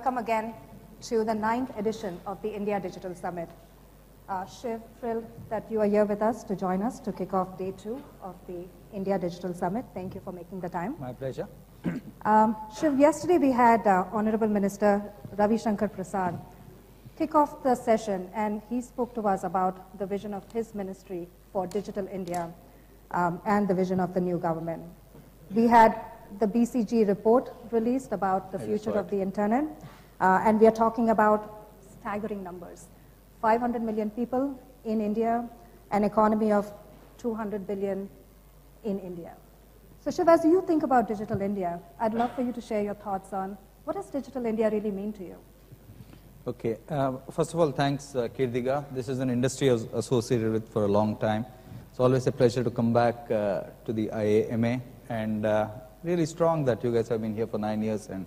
welcome again to the 9th edition of the India Digital Summit. Shiv, thrilled that you are here with us to join us to kick off day 2 of the India Digital Summit. Thank you for making the time. My pleasure. Shiv, yesterday we had Honorable Minister Ravi Shankar Prasad kick off the session, and he spoke to us about the vision of his ministry for Digital India and the vision of the new government. We had the BCG report released about the future of the internet, and we are talking about staggering numbers. 500 million people in India, an economy of 200 billion in India. So Shiv, as you think about Digital India, I'd love for you to share your thoughts on what does Digital India really mean to you? Okay, first of all, thanks Kirthiga. This is an industry I was associated with for a long time. It's always a pleasure to come back to the IAMA, and really strong that you guys have been here for 9 years and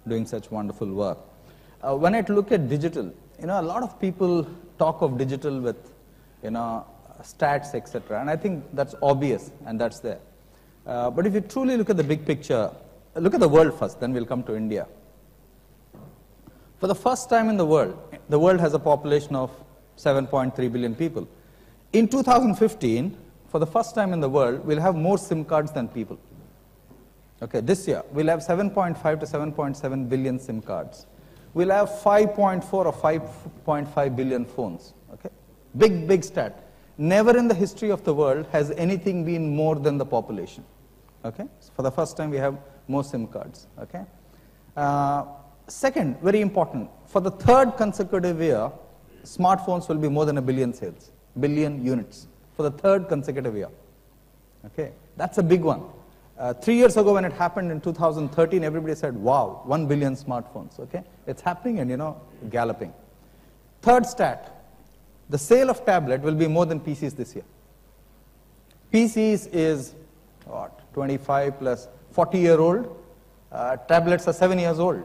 doing such wonderful work. When I look at digital, a lot of people talk of digital with, stats, etc. And I think that's obvious and that's there. But if you truly look at the big picture, look at the world first, then we'll come to India. For the first time in the world has a population of 7.3 billion people. In 2015, for the first time in the world, we'll have more SIM cards than people. Okay, this year, we'll have 7.5 to 7.7 billion SIM cards. We'll have 5.4 or 5.5 billion phones. Okay, big stat. Never in the history of the world has anything been more than the population. Okay, so for the first time, we have more SIM cards. Okay. Second, very important, for the third consecutive year, smartphones will be more than 1 billion sales, billion units, for the third consecutive year. Okay, that's a big one. 3 years ago when it happened in 2013, everybody said, wow, 1 billion smartphones. Okay, it's happening and, galloping. Third stat, the sale of tablet will be more than PCs this year. PCs is, what, 25 plus 40-year-old. Tablets are 7 years old.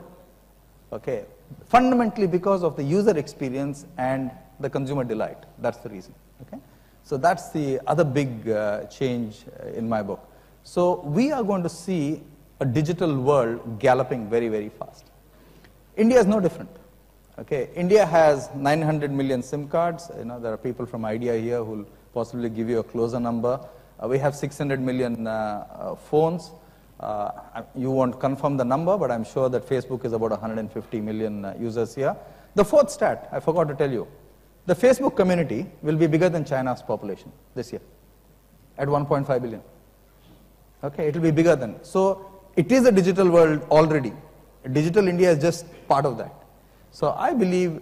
Okay, fundamentally because of the user experience and the consumer delight. That's the reason. Okay, so that's the other big change in my book. So we are going to see a digital world galloping very fast. India is no different. Okay, India has 900 million SIM cards. There are people from Idea here who will possibly give you a closer number. We have 600 million phones. You won't confirm the number, but I'm sure that Facebook is about 150 million users here. The fourth stat, I forgot to tell you. The Facebook community will be bigger than China's population this year at 1.5 billion. Okay, it will be bigger than. So it is a digital world already. Digital India is just part of that. So I believe,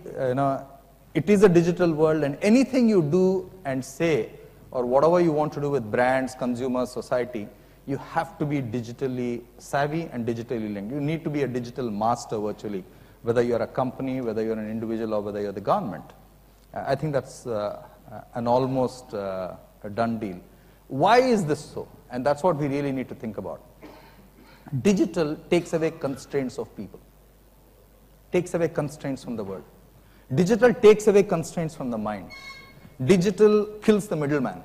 it is a digital world, and anything you do and say, or whatever you want to do with brands, consumers, society, you have to be digitally savvy and digitally linked. You need to be a digital master virtually, whether you're a company, whether you're an individual, or whether you're the government. I think that's an almost a done deal. Why is this so? And that's what we really need to think about. Digital takes away constraints of people, takes away constraints from the world. Digital takes away constraints from the mind. Digital kills the middleman.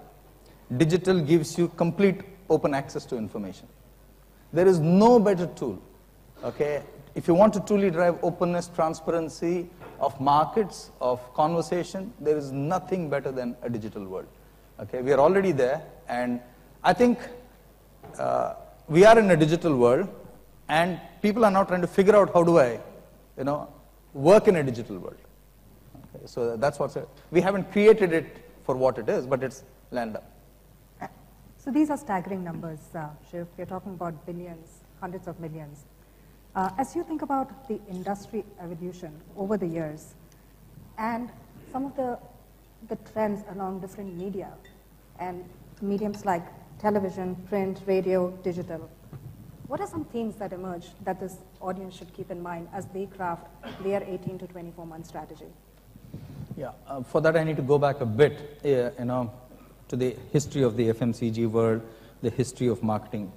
Digital gives you complete open access to information. There is no better tool. Okay, if you want to truly drive openness, transparency of markets, of conversation, there is nothing better than a digital world. Okay, we are already there, and I think we are in a digital world, and people are now trying to figure out how do I, work in a digital world. Okay, so that's what's it. We haven't created it for what it is, but it's landed up. So these are staggering numbers, Shiv. We're talking about billions, hundreds of millions. As you think about the industry evolution over the years and some of the trends along different media and mediums like television, print, radio, digital, what are some themes that emerge that this audience should keep in mind as they craft their 18 to 24-month strategy? Yeah, for that I need to go back a bit, to the history of the FMCG world, the history of marketing,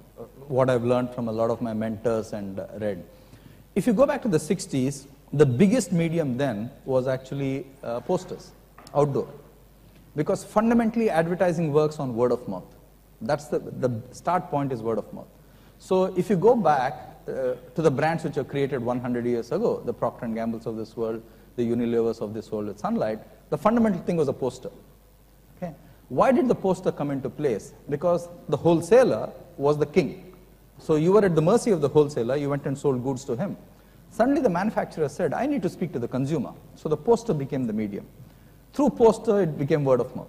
what I've learned from a lot of my mentors and read. If you go back to the 60s, the biggest medium then was actually posters, outdoor. Because fundamentally advertising works on word of mouth. That's the start point is word of mouth. So if you go back, to the brands which were created 100 years ago, the Procter & Gamble's of this world, the Unilevers of this world with Sunlight, the fundamental thing was a poster. Okay? Why did the poster come into place? Because the wholesaler was the king. So you were at the mercy of the wholesaler, you went and sold goods to him. Suddenly the manufacturer said, I need to speak to the consumer. So the poster became the medium. Through poster, it became word of mouth.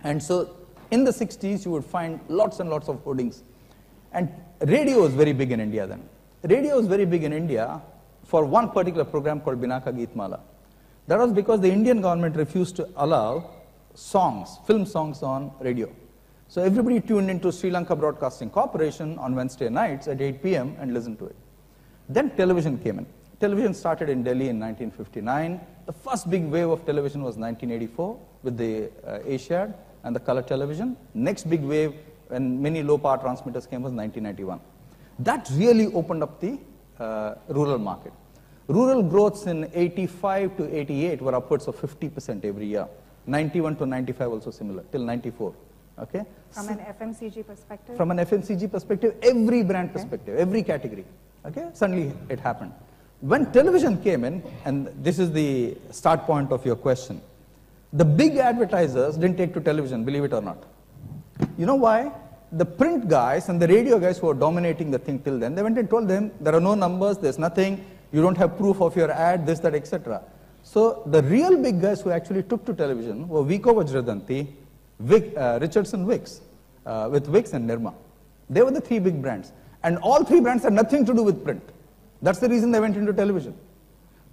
And so in the 60s, you would find lots and lots of hoardings. And radio was very big in India then. Radio was very big in India for one particular program called Binaka Geetmala. That was because the Indian government refused to allow songs, film songs on radio. So everybody tuned into Sri Lanka Broadcasting Corporation on Wednesday nights at 8 p.m. and listened to it. Then television came in. Television started in Delhi in 1959. The first big wave of television was 1984 with the Asiad and the color television. Next big wave when many low power transmitters came was 1991. That really opened up the rural market. Rural growths in 85 to 88 were upwards of 50% every year. 91 to 95 also similar, till 94. Okay? From an FMCG perspective? From an FMCG perspective, every brand perspective, every category. Okay? Suddenly it happened. When television came in, and this is the start point of your question, the big advertisers didn't take to television, believe it or not. You know why? The print guys and the radio guys who were dominating the thing till then, they went and told them, there are no numbers, there's nothing, you don't have proof of your ad, this, that, etc. So the real big guys who actually took to television were Vico Vajradanti, Richardson Wicks, with Wicks and Nirma. They were the three big brands. And all three brands had nothing to do with print. That's the reason they went into television.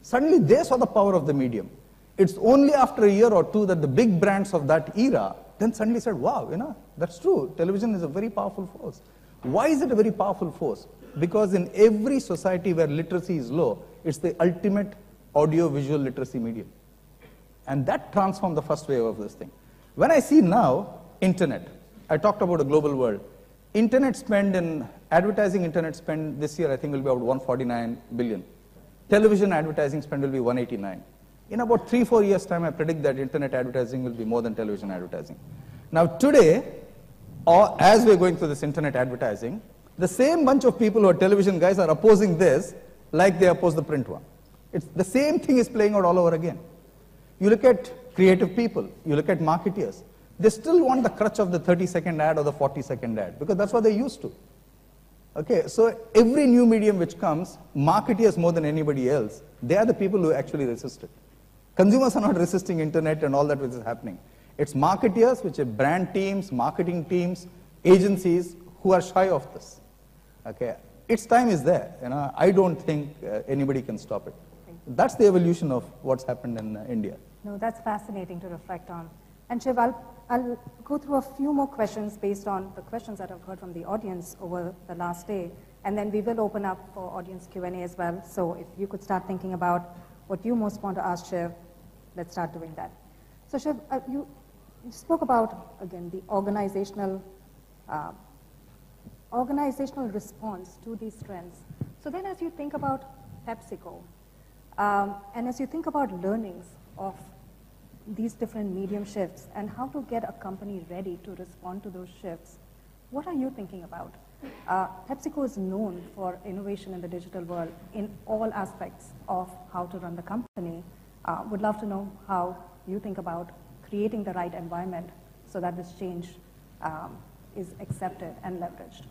Suddenly they saw the power of the medium. It's only after a year or two that the big brands of that era then suddenly said, wow, that's true. Television is a very powerful force. Why is it a very powerful force? Because in every society where literacy is low, it's the ultimate audio-visual literacy medium. And that transformed the first wave of this thing. When I see now, internet, I talked about a global world. Internet spend in advertising, internet spend this year I think will be about 149 billion. Television advertising spend will be 189. In about 3-4 years time, I predict that internet advertising will be more than television advertising. Now today, or as we're going through this internet advertising, the same bunch of people who are television guys are opposing this like they oppose the print one. It's the same thing is playing out all over again. You look at creative people, you look at marketeers, they still want the crutch of the 30-second ad or the 40-second ad because that's what they're used to. Okay, so every new medium which comes, marketeers more than anybody else, they are the people who actually resist it. Consumers are not resisting internet and all that which is happening. It's marketeers, which are brand teams, marketing teams, agencies who are shy of this. Okay, its time is there. I don't think anybody can stop it. That's the evolution of what's happened in India. No, that's fascinating to reflect on. And Shiv, I'll go through a few more questions based on the questions that I've heard from the audience over the last day, and then we will open up for audience Q&A as well. So if you could start thinking about what you most want to ask Shiv, let's start doing that. So Shiv, you spoke about, again, the organizational response to these trends. So then as you think about PepsiCo, and as you think about learnings of these different medium shifts and how to get a company ready to respond to those shifts, what are you thinking about? PepsiCo is known for innovation in the digital world in all aspects of how to run the company. Would love to know how you think about creating the right environment so that this change is accepted and leveraged.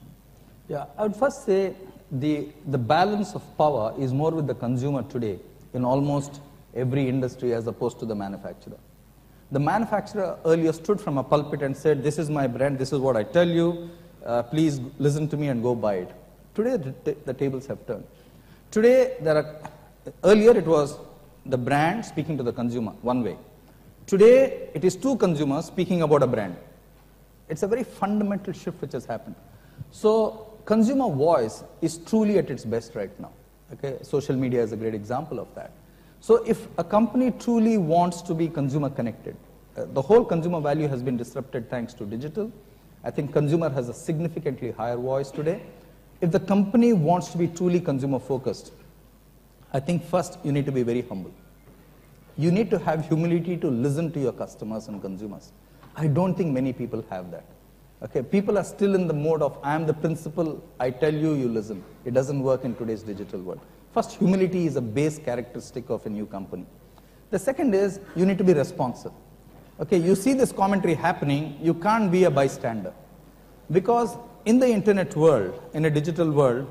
Yeah, I would first say the balance of power is more with the consumer today in almost every industry as opposed to the manufacturer. The manufacturer earlier stood from a pulpit and said, this is my brand, this is what I tell you, please listen to me and go buy it. Today the tables have turned. Today earlier it was the brand speaking to the consumer, one way. Today it is two consumers speaking about a brand. It's a very fundamental shift which has happened. So consumer voice is truly at its best right now. Okay? Social media is a great example of that. So if a company truly wants to be consumer connected, the whole consumer value has been disrupted thanks to digital. I think consumer has a significantly higher voice today. If the company wants to be truly consumer focused, I think first you need to be very humble. You need to have humility to listen to your customers and consumers. I don't think many people have that. Okay, people are still in the mode of, I am the principal, I tell you, you listen. It doesn't work in today's digital world. First, humility is a base characteristic of a new company. The second is, you need to be responsive. Okay, you see this commentary happening, you can't be a bystander. Because in the internet world, in a digital world,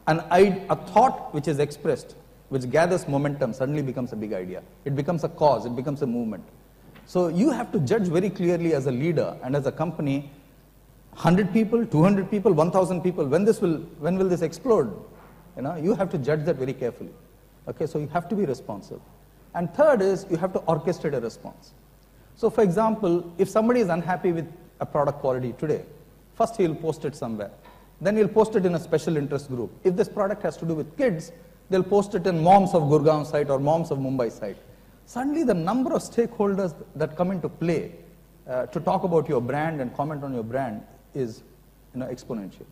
a thought which is expressed, which gathers momentum, suddenly becomes a big idea. It becomes a cause, it becomes a movement. So you have to judge very clearly as a leader and as a company, 100 people, 200 people, 1,000 people, when will this explode? You have to judge that very carefully. Okay, so you have to be responsive. And third is, you have to orchestrate a response. So for example, if somebody is unhappy with a product quality today, first he'll post it somewhere. Then he'll post it in a special interest group. If this product has to do with kids, they'll post it in moms of Gurgaon site or moms of Mumbai site. Suddenly the number of stakeholders that come into play to talk about your brand and comment on your brand is exponential.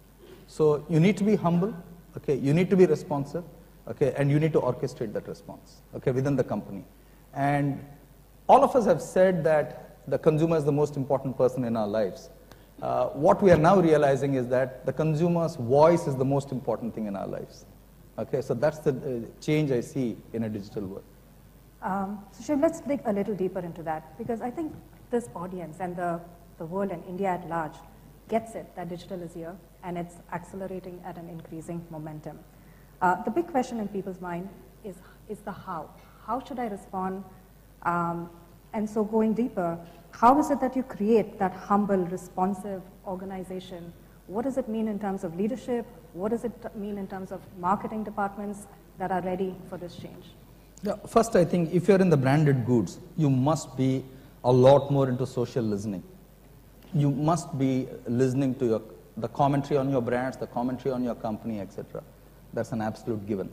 So you need to be humble, okay? You need to be responsive, okay? And you need to orchestrate that response, okay, within the company. And all of us have said that the consumer is the most important person in our lives. What we are now realizing is that the consumer's voice is the most important thing in our lives. Okay, so that's the change I see in a digital world. So Shiv, let's dig a little deeper into that, because I think this audience and the world and India at large gets it that digital is here and it's accelerating at an increasing momentum. The big question in people's mind is the how. How should I respond? And so going deeper, how is it that you create that humble, responsive organization? What does it mean in terms of leadership? What does it mean in terms of marketing departments that are ready for this change? Yeah, first, I think if you're in the branded goods, you must be a lot more into social listening. You must be listening to the commentary on your brands, the commentary on your company, etc. That's an absolute given.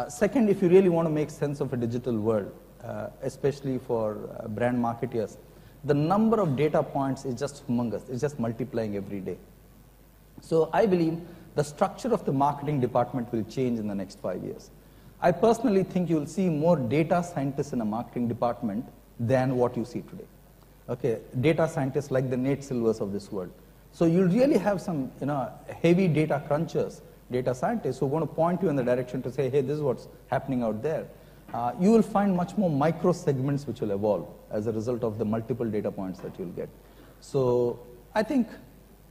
Second, if you really want to make sense of a digital world, especially for brand marketeers, the number of data points is just humongous. It's just multiplying every day. So I believe the structure of the marketing department will change in the next 5 years. I personally think you'll see more data scientists in a marketing department than what you see today. Okay, data scientists like the Nate Silvers of this world. So you'll really have some heavy data crunchers, data scientists who are going to point you in the direction to say, hey, this is what's happening out there. You will find much more micro segments which will evolve as a result of the multiple data points that you'll get. So I think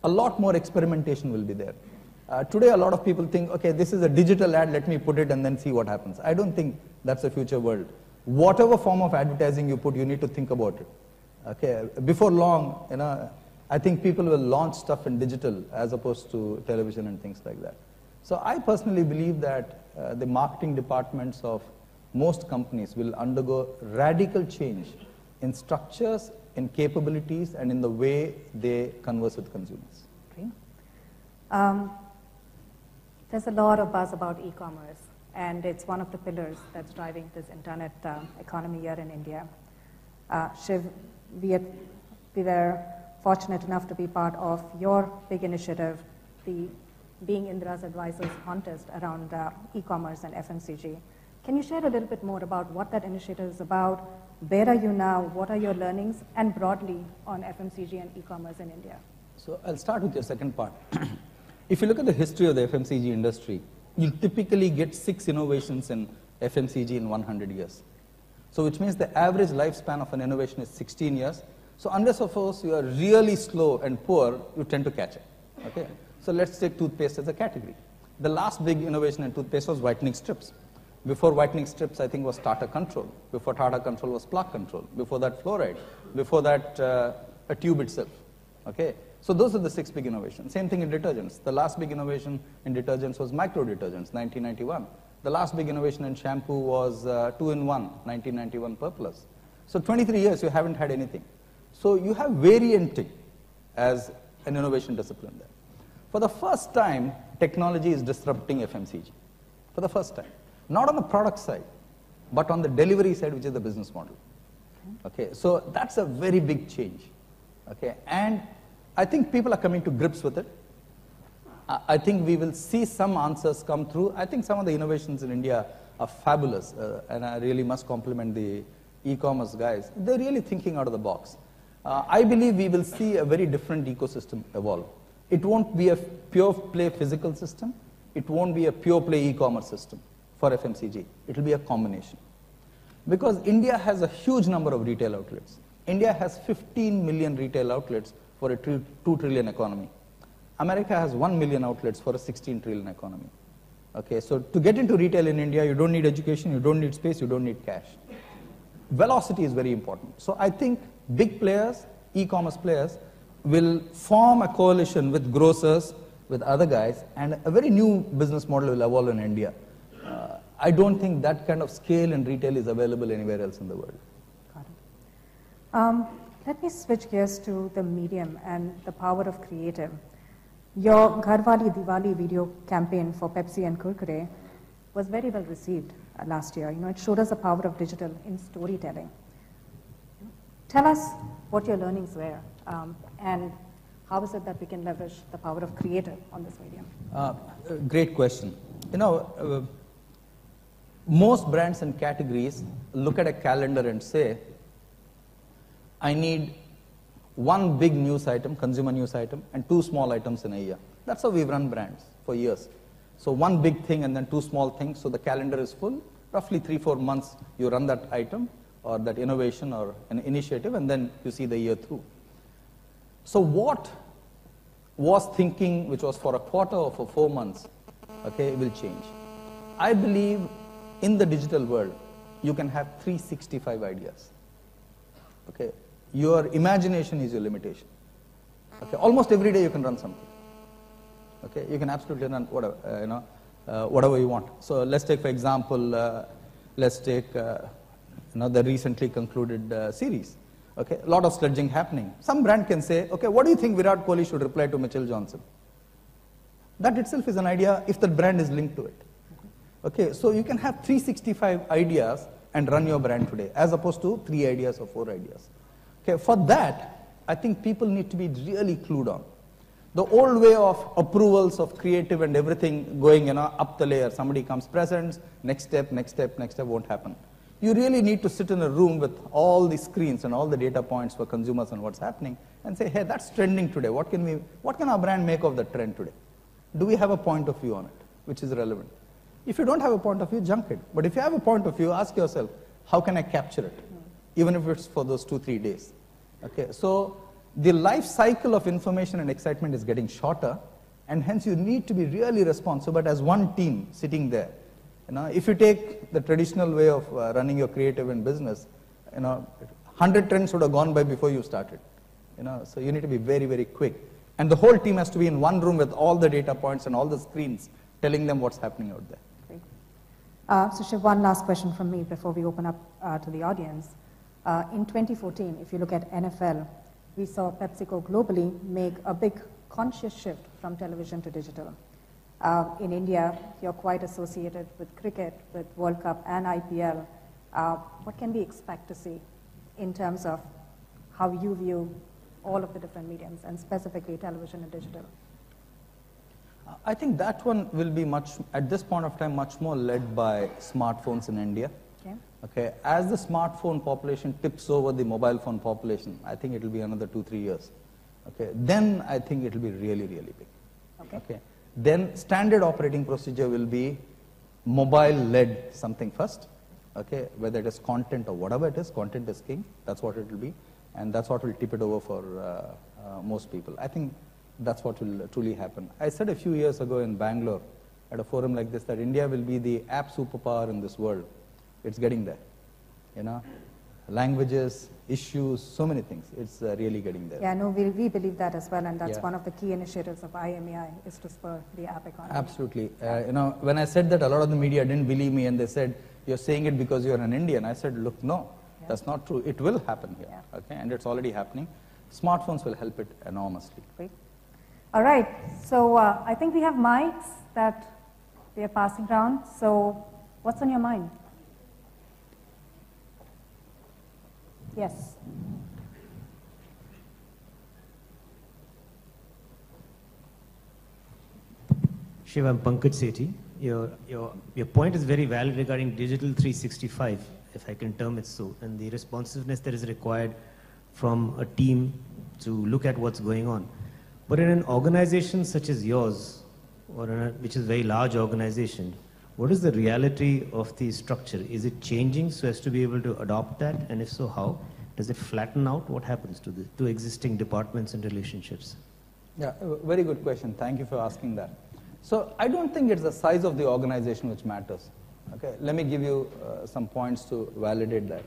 a lot more experimentation will be there. Today a lot of people think, okay, this is a digital ad, let me put it and then see what happens. I don't think that's a future world. Whatever form of advertising you put, you need to think about it. Okay, before long, I think people will launch stuff in digital as opposed to television and things like that. So I personally believe that the marketing departments of most companies will undergo radical change in structures, in capabilities, and in the way they converse with consumers. Okay. There's a lot of buzz about e-commerce, and it's one of the pillars that's driving this internet economy here in India. Shiv, we were fortunate enough to be part of your big initiative, the Being Indra's Advisors contest around e-commerce and FMCG. Can you share a little bit more about what that initiative is about? Where are you now? What are your learnings? And broadly on FMCG and e-commerce in India. So I'll start with your second part. If you look at the history of the FMCG industry, you'll typically get 6 innovations in FMCG in 100 years. So which means the average lifespan of an innovation is 16 years. So unless, of course, you are really slow and poor, you tend to catch it. Okay? So let's take toothpaste as a category. The last big innovation in toothpaste was whitening strips. Before whitening strips, I think, was tartar control. Before tartar control was plaque control. Before that, fluoride. Before that, a tube itself. Okay? So those are the 6 big innovations. Same thing in detergents. The last big innovation in detergents was micro detergents, 1991. The last big innovation in shampoo was 2-in-1, 1991 Purplus. So 23 years, you haven't had anything. So you have varianting as an innovation discipline there. For the first time, technology is disrupting FMCG. For the first time. Not on the product side, but on the delivery side, which is the business model. Okay, so that's a very big change. Okay, and I think people are coming to grips with it. I think we will see some answers come through. I think some of the innovations in India are fabulous, and I really must compliment the e-commerce guys. They're really thinking out of the box. I believe we will see a very different ecosystem evolve. It won't be a pure play physical system. It won't be a pure play e-commerce system for FMCG. It will be a combination. Because India has a huge number of retail outlets. India has 15 million retail outlets for a 2 trillion economy. America has 1 million outlets for a 16 trillion economy. Okay, so to get into retail in India, you don't need education, you don't need space, you don't need cash. Velocity is very important. So I think big players, e-commerce players, will form a coalition with grocers, with other guys, and a very new business model will evolve in India. I don't think that kind of scale in retail is available anywhere else in the world. Got it. Let me switch gears to the medium and the power of creative. Your Gharwali Diwali video campaign for Pepsi and Kurkure was very well received last year. It showed us the power of digital in storytelling. Tell us what your learnings were and how is it that we can leverage the power of creative on this medium? Great question. Most brands and categories look at a calendar and say, I need one big news item, consumer news item, and 2 small items in a year. That's how we've run brands for years. So one big thing and then 2 small things, so the calendar is full. Roughly 3-4 months you run that item or that innovation or an initiative, and then you see the year through. So what was thinking, which was for a quarter or for 4 months, okay, will change. I believe in the digital world, you can have 365 ideas. Okay, your imagination is your limitation. Okay, almost every day you can run something. Okay, you can absolutely run whatever, whatever you want. So let's take, for example, let's take the recently concluded series. Okay, a lot of sledging happening. Some brand can say, okay, what do you think Virat Kohli should reply to Mitchell Johnson? That itself is an idea if the brand is linked to it. Okay, so you can have 365 ideas and run your brand today, as opposed to 3 ideas or 4 ideas. Okay, for that, I think people need to be really clued on. The old way of approvals of creative and everything going, up the layer, somebody comes, presents, next step won't happen. You really need to sit in a room with all the screens and all the data points for consumers and what's happening and say, hey, that's trending today. What can our brand make of the trend today? Do we have a point of view on it, which is relevant? If you don't have a point of view, junk it. But if you have a point of view, ask yourself, how can I capture it? Even if it's for those 2-3 days. Okay, so the life cycle of information and excitement is getting shorter, and hence you need to be really responsive, but as one team sitting there. If you take the traditional way of running your creative and business, 100 trends would have gone by before you started. So you need to be very, very quick. And the whole team has to be in one room with all the data points and all the screens, telling them what's happening out there. So Shiv, one last question from me before we open up to the audience. In 2014, if you look at NFL, we saw PepsiCo globally make a big conscious shift from television to digital. In India, you're quite associated with cricket, with World Cup and IPL. What can we expect to see in terms of how you view all of the different mediums, and specifically television and digital? I think that one will be at this point of time, much more led by smartphones in India. Okay. As the smartphone population tips over the mobile phone population, I think it will be another 2-3 years. Okay. Then I think it will be really, really big. Okay. Then standard operating procedure will be mobile-led something first. Okay. Whether it is content or whatever it is, content is king. That's what it will be. And that's what will tip it over for most people. I think that's what will truly happen. I said a few years ago in Bangalore at a forum like this that India will be the app superpower in this world. It's getting there. Languages, issues, so many things. It's really getting there. Yeah, no, we believe that as well, and that's one of the key initiatives of IMEI is to spur the app economy. Absolutely. When I said that, a lot of the media didn't believe me, and they said, you're saying it because you're an Indian. I said, look, no, that's not true. It will happen here, okay, and it's already happening. Smartphones will help it enormously. Great. All right, so I think we have mics that we are passing around. So what's on your mind? Yes. Shiv, I'm Pankaj Sethi. Your point is very valid regarding digital 365, if I can term it so, and the responsiveness that is required from a team to look at what's going on. But in an organization such as yours, which is a very large organization, what is the reality of the structure? Is it changing so as to be able to adopt that? And if so, how? Does it flatten out? What happens to the two existing departments and relationships? Yeah, very good question. Thank you for asking that. So I don't think it's the size of the organization which matters. Okay, let me give you some points to validate that.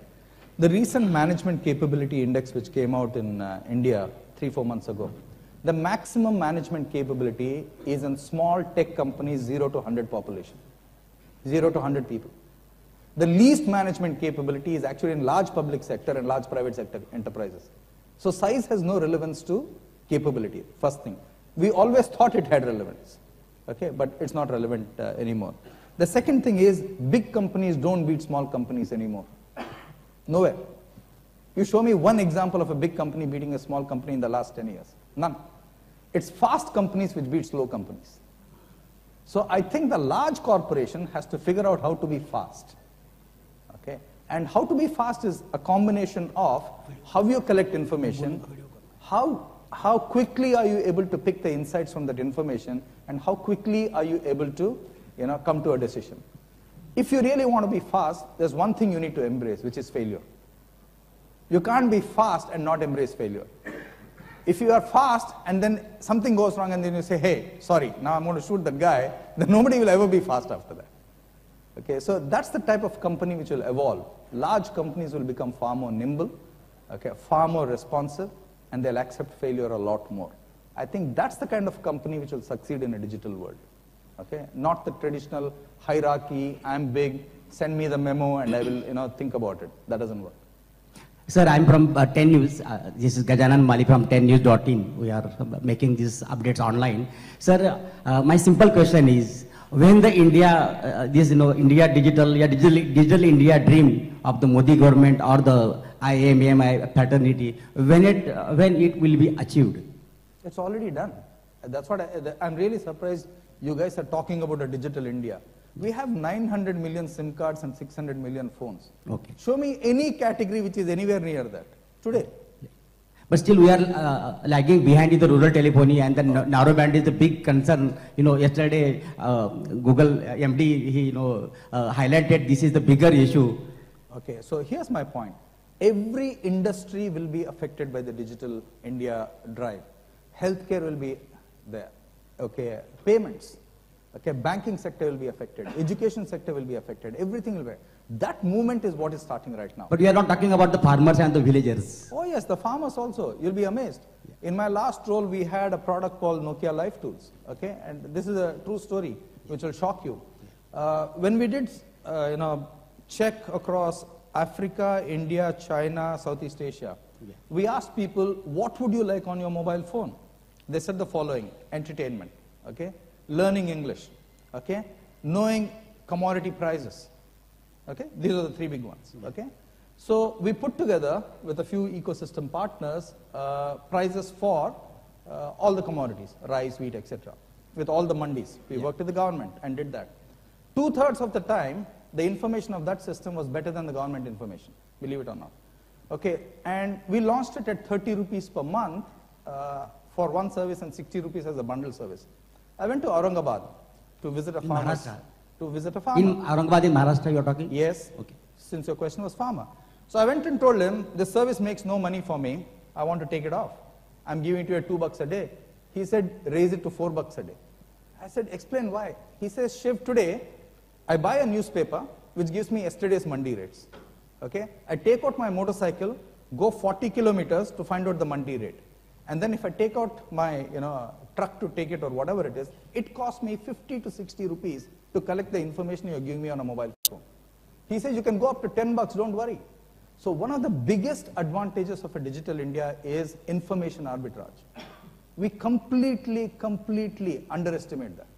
The recent management capability index which came out in India 3-4 months ago, the maximum management capability is in small tech companies 0 to 100 population, 0 to 100 people. The least management capability is actually in large public sector and large private sector enterprises. So size has no relevance to capability, first thing. We always thought it had relevance, okay, but it's not relevant anymore. The second thing is big companies don't beat small companies anymore. Nowhere. You show me one example of a big company beating a small company in the last 10 years. None. It's fast companies which beat slow companies. So I think the large corporation has to figure out how to be fast. Okay? And how to be fast is a combination of how you collect information, how quickly are you able to pick the insights from that information, and how quickly are you able to come to a decision. If you really want to be fast, there's one thing you need to embrace, which is failure. You can't be fast and not embrace failure. If you are fast and then something goes wrong and then you say, hey, sorry, now I'm going to shoot that guy, then nobody will ever be fast after that. Okay, so that's the type of company which will evolve. Large companies will become far more nimble, okay, far more responsive, and they'll accept failure a lot more. I think that's the kind of company which will succeed in a digital world. Okay, not the traditional hierarchy, I'm big, send me the memo and I will think about it. That doesn't work. Sir, I'm from 10 News. This is Gajanan Mali from 10news.in. We are making these updates online. Sir, my simple question is, when the India digital India dream of the Modi government or the IMAI fraternity, when it will be achieved? It's already done. That's what I'm really surprised you guys are talking about a digital India. We have 900 million SIM cards and 600 million phones. Okay. Show me any category which is anywhere near that today. But still we are lagging behind in the rural telephony, and the narrowband is the big concern. Yesterday Google MD, he highlighted this is the bigger issue. Okay, so here's my point. Every industry will be affected by the digital India drive. Healthcare will be there. Okay, payments. Okay, banking sector will be affected. Education sector will be affected. Everything will be. That movement is what is starting right now. But we are not talking about the farmers and the villagers. Oh yes, the farmers also. You'll be amazed. In my last role, we had a product called Nokia Life Tools. Okay, and this is a true story which will shock you. When we did, check across Africa, India, China, Southeast Asia, we asked people, what would you like on your mobile phone? They said the following: entertainment, okay, learning English, okay, knowing commodity prices, okay. These are the three big ones, okay. So we put together with a few ecosystem partners prices for all the commodities, rice, wheat, etc. With all the mandis, we worked with the government and did that. 2/3 of the time, the information of that system was better than the government information, believe it or not. Okay, and we launched it at 30 rupees per month for one service and 60 rupees as a bundle service. I went to Aurangabad to visit a farmer. In Aurangabad in Maharashtra you are talking? Yes, okay. Since your question was farmer. So I went and told him, this service makes no money for me, I want to take it off. I'm giving it to you at $2 a day. He said, raise it to $4 a day. I said, explain why. He says, Shiv, today, I buy a newspaper which gives me yesterday's mandi rates. Okay? I take out my motorcycle, go 40 kilometers to find out the mandi rate. And then if I take out my truck to take it or whatever it is, it costs me 50 to 60 rupees to collect the information you're giving me on a mobile phone. He says you can go up to $10, don't worry. So one of the biggest advantages of a digital India is information arbitrage. We completely underestimate that.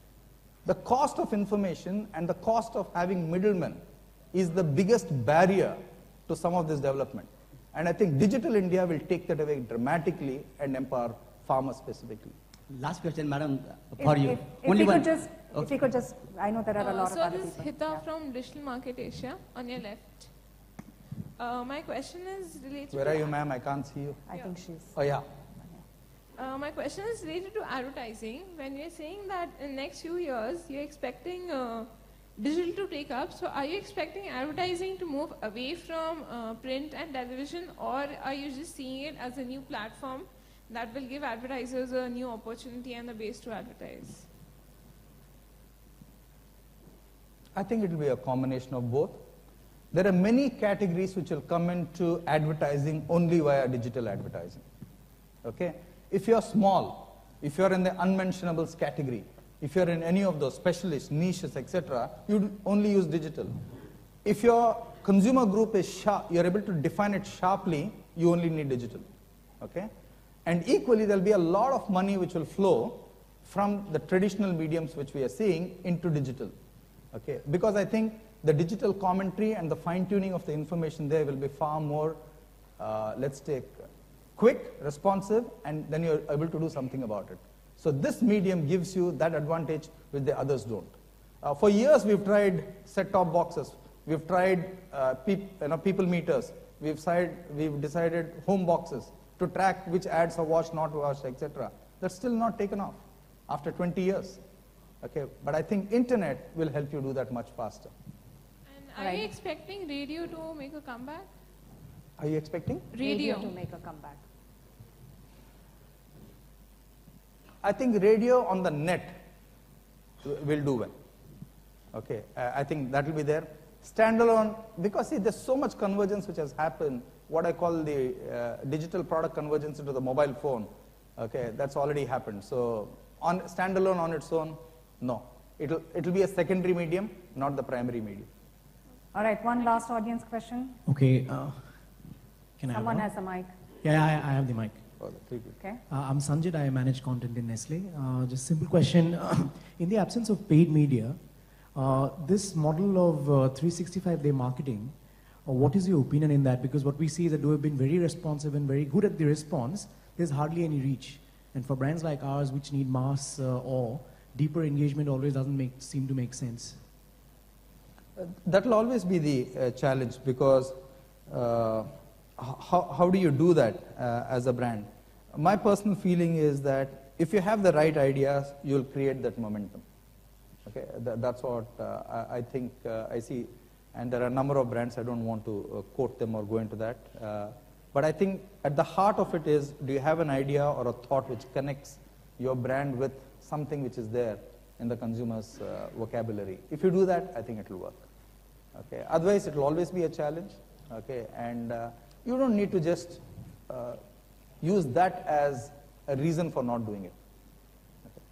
The cost of information and the cost of having middlemen is the biggest barrier to some of this development. And I think digital India will take that away dramatically and empower farmers specifically. Last question, madam, for you. If you could just, I know there are a lot of other people. So this is Hita from Digital Market Asia, on your left. My question is related Where are you, ma'am? I can't see you. I think she's... Oh, yeah. My question is related to advertising. When you're saying that in next few years you're expecting digital to take up, so are you expecting advertising to move away from print and television, or are you just seeing it as a new platform that will give advertisers a new opportunity and a base to advertise? I think it will be a combination of both. There are many categories which will come into advertising only via digital advertising. Okay? If you're small, if you're in the unmentionables category, if you're in any of those specialist niches, etc., you only use digital. If your consumer group is sharp, you're able to define it sharply, you only need digital. Okay? And equally, there'll be a lot of money which will flow from the traditional mediums which we are seeing into digital. Okay? Because I think the digital commentary and the fine-tuning of the information there will be far more, let's take, quick, responsive, and then you're able to do something about it. So this medium gives you that advantage which the others don't. For years, we've tried set-top boxes. We've tried people meters. We've decided home boxes to track which ads are watched, not watched, etc. That's still not taken off after 20 years. Okay, but I think internet will help you do that much faster. And are you expecting radio to make a comeback? Are you expecting? Radio to make a comeback. I think radio on the net will do well. Okay, I think that will be there. Standalone, because see, there's so much convergence which has happened, what I call the digital product convergence into the mobile phone. Okay, that's already happened. So on standalone on its own, no. It'll be a secondary medium, not the primary medium. All right, one last audience question. Okay, can I have Someone one? has a mic. Yeah, I have the mic. Oh, the three people. Okay. I'm Sanjit, I manage content in Nestle. Just simple question, in the absence of paid media, this model of 365-day marketing, what is your opinion in that? Because what we see is that they have been very responsive and very good at the response, there's hardly any reach. And for brands like ours, which need mass or deeper engagement, always doesn't seem to make sense. That will always be the challenge, because how do you do that as a brand? My personal feeling is that if you have the right ideas, you'll create that momentum. Okay, that's what I think I see. And there are a number of brands, I don't want to quote them or go into that. But I think at the heart of it is, do you have an idea or a thought which connects your brand with something which is there in the consumer's vocabulary? If you do that, I think it will work. Okay. Otherwise, it will always be a challenge. Okay. And you don't need to just use that as a reason for not doing it. Okay.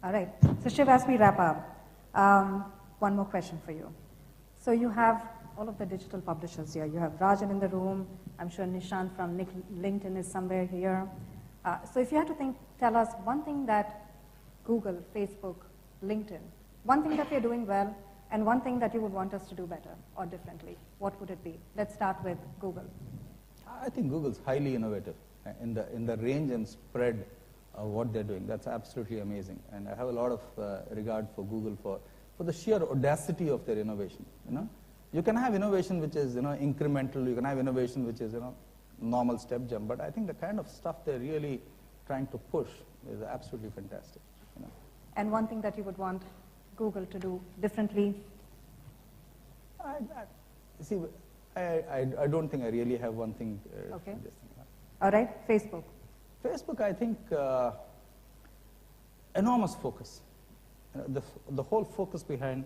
All right. So Shiv, as we wrap up, one more question for you. So you have all of the digital publishers here. You have Rajan in the room. I'm sure Nishant from LinkedIn is somewhere here. So if you had to tell us one thing that Google, Facebook, LinkedIn, one thing that we're doing well, and one thing that you would want us to do better or differently, what would it be? Let's start with Google. I think Google's highly innovative in the range and spread of what they're doing. That's absolutely amazing. And I have a lot of regard for Google for the sheer audacity of their innovation. You can have innovation which is incremental. You can have innovation which is normal step jump. But I think the kind of stuff they're really trying to push is absolutely fantastic. And one thing that you would want Google to do differently? I don't think I really have one thing. Okay. All right, Facebook. Facebook, I think, enormous focus. The whole focus behind,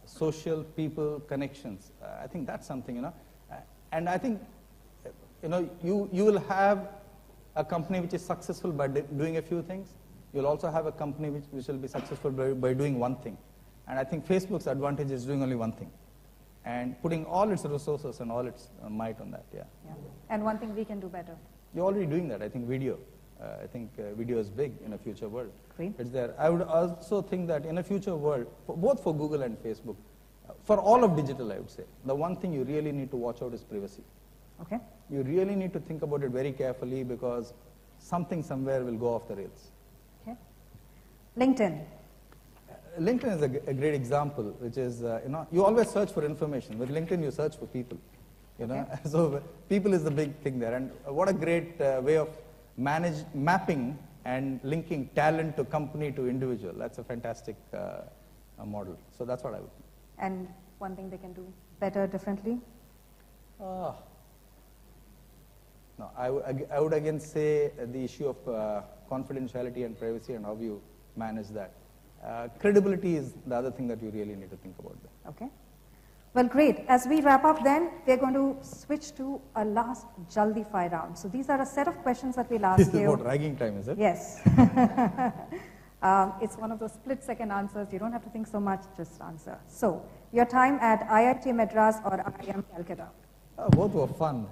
social, people, connections. I think that's something, and I think, you will have a company which is successful by doing a few things. You'll also have a company which will be successful by doing one thing. And I think Facebook's advantage is doing only one thing, and putting all its resources and all its might on that, yeah. And one thing we can do better. You're already doing that. I think video. I think video is big in a future world. Great. It's there. I would also think that in a future world, both for Google and Facebook, for all of digital, I would say, the one thing you really need to watch out is privacy. Okay. You really need to think about it very carefully, because something somewhere will go off the rails. Okay. LinkedIn. LinkedIn is a great example, which is, you always search for information. With LinkedIn, you search for people. You know, so people is the big thing there, and what a great way of mapping and linking talent to company to individual. That's a fantastic model. So that's what I would. And one thing they can do better, differently? No, I would again say the issue of confidentiality and privacy and how you manage that. Credibility is the other thing that you really need to think about there. Okay. Well, great. As we wrap up then, we're going to switch to a last Jaldi Fire round. So these are a set of questions that we'll ask you. This is what ragging time, is it? Yes. It's one of those split-second answers. You don't have to think so much, just answer. So, your time at IIT Madras or IIM Calcutta? Both were fun.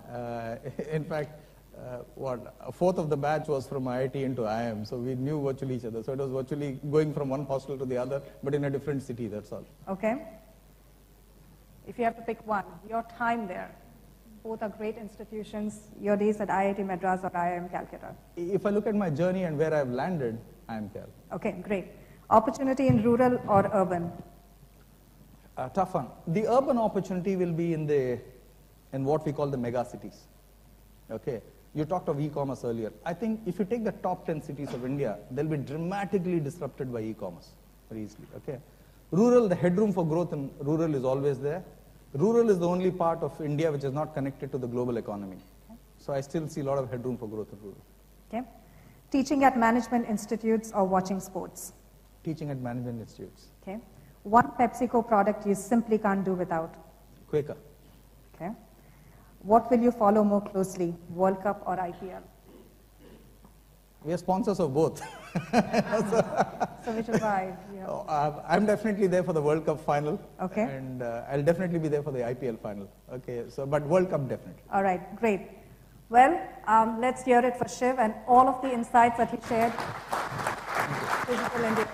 In fact, a fourth of the batch was from IIT into IIM, so we knew virtually each other. So it was virtually going from one hostel to the other, but in a different city, that's all. Okay. If you have to pick one, your time there, both are great institutions, your days at IIT Madras or IIM Calcutta? If I look at my journey and where I've landed, IIM Cal. Okay, great. Opportunity in rural or urban? Tough one. The urban opportunity will be in what we call the mega cities. Okay. You talked of e-commerce earlier. I think if you take the top 10 cities of India, they'll be dramatically disrupted by e-commerce very easily. Okay. Rural, the headroom for growth in rural is always there. Rural is the only part of India which is not connected to the global economy. Okay. So I still see a lot of headroom for growth in rural. Okay. Teaching at management institutes or watching sports? Teaching at management institutes. Okay. One PepsiCo product you simply can't do without? Quaker. Okay. What will you follow more closely, World Cup or IPL? We are sponsors of both. So which is why? I'm definitely there for the World Cup final. Okay. And I'll definitely be there for the IPL final. Okay. So, but World Cup definitely. All right. Great. Well, let's hear it for Shiv and all of the insights that he shared. Digital India.